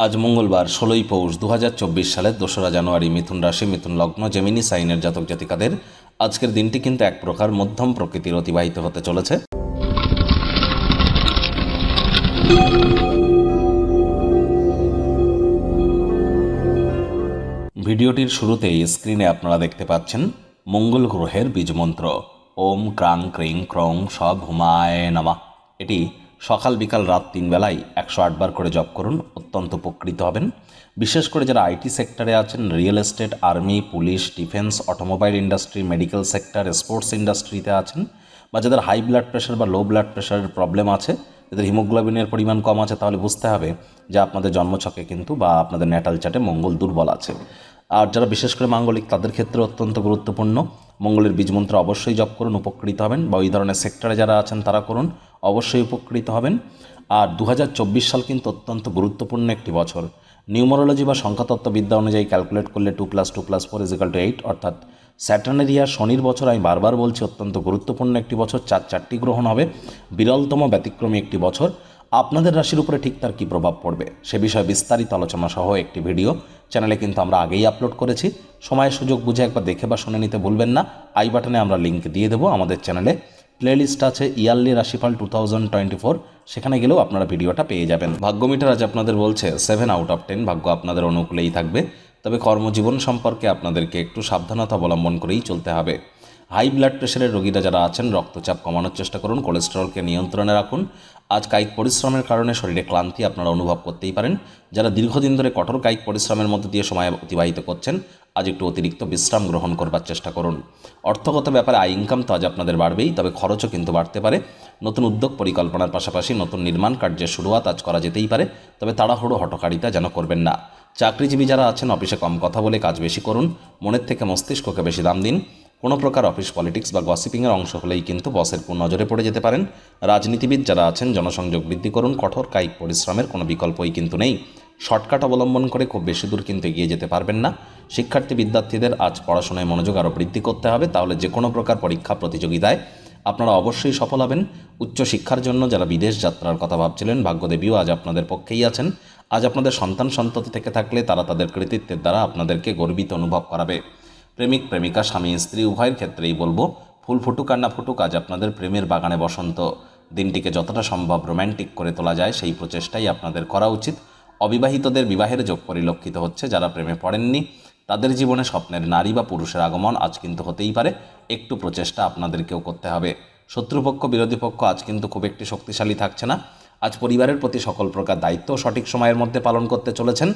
আজ মঙ্গলবার ১৬ই পৌষ ২০২৪ সালের ২রা জানুয়ারি মিথুন রাশি মিথুন লগ্ন জেমিনি সাইনের জাতক জাতিকাদের আজকের দিনটি কিন্তু এক প্রকার মধ্যম প্রকৃতির অতিবাহিত হতে চলেছে। ভিডিওটির শুরুতেই স্ক্রিনে আপনারা দেখতে পাচ্ছেন মঙ্গল গ্রহের বীজমন্ত্র ওম ক্রাং ক্রিং ক্রং সব হুমায় নামা। এটি সকাল বিকাল রাত ৩ বেলায় ১০৮ বার করে জপ করুন, অত্যন্ত উপকৃত হবেন। বিশেষ করে যারা আইটি সেক্টরে আছেন, real estate, army, police, defence, automobile industry, medical sector, sports ইন্ডাস্ট্রিতে আছেন, বা যাদের হাই ব্লাড প্রেশার বা লো ব্লাড প্রেশারের প্রবলেম আছে, যাদের হিমোগ্লোবিনের পরিমাণ কম আছে, তাহলে বুঝতে হবে যে আপনাদের জন্মছকে কিন্তু বা আপনাদের ন্যাটাল চার্টে মঙ্গল দুর্বল আছে। আর যারা বিশেষ করে মাঙ্গলিক, তাদের ক্ষেত্রে অত্যন্ত গুরুত্বপূর্ণ। মঙ্গলের বীজমন্ত্র অবশ্যই জপ করুন, উপকৃত হবেন, বা ওই ধরনের সেক্টরে যারা আছেন তারা করুন, অবশ্যই উপকৃত হবেন। আর ২০২৪ সাল কিন্তু অত্যন্ত গুরুত্বপূর্ণ একটি বছর। নিউমারোলজি বা সংখ্যাতত্ত্ববিদ্যা অনুযায়ী ক্যালকুলেট করলে 2+2+4 = 8, অর্থাৎ স্যাটার্নের ইয়ার শনির বছর। আমি বারবার বলছি, অত্যন্ত গুরুত্বপূর্ণ একটি বছর। চারটি গ্রহণ হবে, বিরলতম ব্যতিক্রমী একটি বছর। আপনাদের রাশির উপরে ঠিক তার কী প্রভাব পড়বে সে বিষয়ে বিস্তারিত আলোচনা সহ একটি ভিডিও চ্যানেলে কিন্তু আমরা আগেই আপলোড করেছি। সময় সুযোগ বুঝে একবার দেখে বা শুনে নিতে ভুলবেন না। আই বাটনে আমরা লিঙ্ক দিয়ে দেবো। আমাদের চ্যানেলে প্লেলিস্ট আছে ইয়ারলি রাশিফল 2024, সেখানে গেলেও আপনারা ভিডিওটা পেয়ে যাবেন। ভাগ্য মিটার আজ আপনাদের বলছে 7/10, ভাগ্য আপনাদের অনুকূলেই থাকবে। তবে কর্মজীবন সম্পর্কে আপনাদেরকে একটু সাবধানতা অবলম্বন করেই চলতে হবে। হাই ব্লাড প্রেশারের রোগীরা যারা আছেন, রক্তচাপ কমানোর চেষ্টা করুন, কোলেস্টেরলকে নিয়ন্ত্রণে রাখুন। আজ কায়িক পরিশ্রমের কারণে শরীরে ক্লান্তি আপনারা অনুভব করতেই পারেন। যারা দীর্ঘদিন ধরে কঠোর কায়িক পরিশ্রমের মধ্যে দিয়ে সময় অতিবাহিত করছেন, আজ একটু অতিরিক্ত বিশ্রাম গ্রহণ করবার চেষ্টা করুন। অর্থগত ব্যাপারে আয় ইনকাম তো আজ আপনাদের বাড়বেই, তবে খরচও কিন্তু বাড়তে পারে। নতুন উদ্যোগ পরিকল্পনার পাশাপাশি নতুন নির্মাণ কার্যের শুরুয়াত আজ করা যেতেই পারে, তবে তাড়াহুড়ো হঠকারিতা যেন করবেন না। চাকরিজীবী যারা আছেন, অফিসে কম কথা বলে কাজ বেশি করুন, মনের থেকে মস্তিষ্ককে বেশি দাম দিন। কোনো প্রকার অফিস পলিটিক্স বা গসিপিংয়ের অংশ হলেই কিন্তু বসের নজরে পড়ে যেতে পারেন। রাজনীতিবিদ যারা আছেন, জনসংযোগ বৃদ্ধি করুন। কঠোর কায়িক পরিশ্রমের কোনো বিকল্পই কিন্তু নেই। শর্টকাট অবলম্বন করে খুব বেশি দূর কিন্তু এগিয়ে যেতে পারবেন না। শিক্ষার্থী বিদ্যার্থীদের আজ পড়াশোনায় মনোযোগ আরও বৃদ্ধি করতে হবে, তাহলে যে কোনো প্রকার পরীক্ষা প্রতিযোগিতায় আপনারা অবশ্যই সফল হবেন। উচ্চশিক্ষার জন্য যারা বিদেশ যাত্রার কথা ভাবছিলেন, ভাগ্যদেবীও আজ আপনাদের পক্ষেই আছেন। আজ আপনাদের সন্তান সন্ততি থেকে থাকলে তারা তাদের কৃতিত্বের দ্বারা আপনাদেরকে গর্বিত অনুভব করাবে। প্রেমিক প্রেমিকা, স্বামী স্ত্রী উভয়ের ক্ষেত্রেই বলবো, ফুল ফুটুক আর না ফুটুক, আজ আপনাদের প্রেমের বাগানে বসন্ত। দিনটিকে যতটা সম্ভব রোম্যান্টিক করে তোলা যায় সেই প্রচেষ্টাই আপনাদের করা উচিত। অবিবাহিতদের বিবাহের যোগ পরিলক্ষিত হচ্ছে। যারা প্রেমে পড়েননি, তাদের জীবনে স্বপ্নের নারী বা পুরুষের আগমন আজ কিন্তু হতেই পারে। একটু প্রচেষ্টা আপনাদেরকেও করতে হবে। শত্রুপক্ষ বিরোধী পক্ষ আজ কিন্তু খুব একটি শক্তিশালী থাকছে না। আজ পরিবারের প্রতি সকল প্রকার দায়িত্ব সঠিক সময়ের মধ্যে পালন করতে চলেছেন।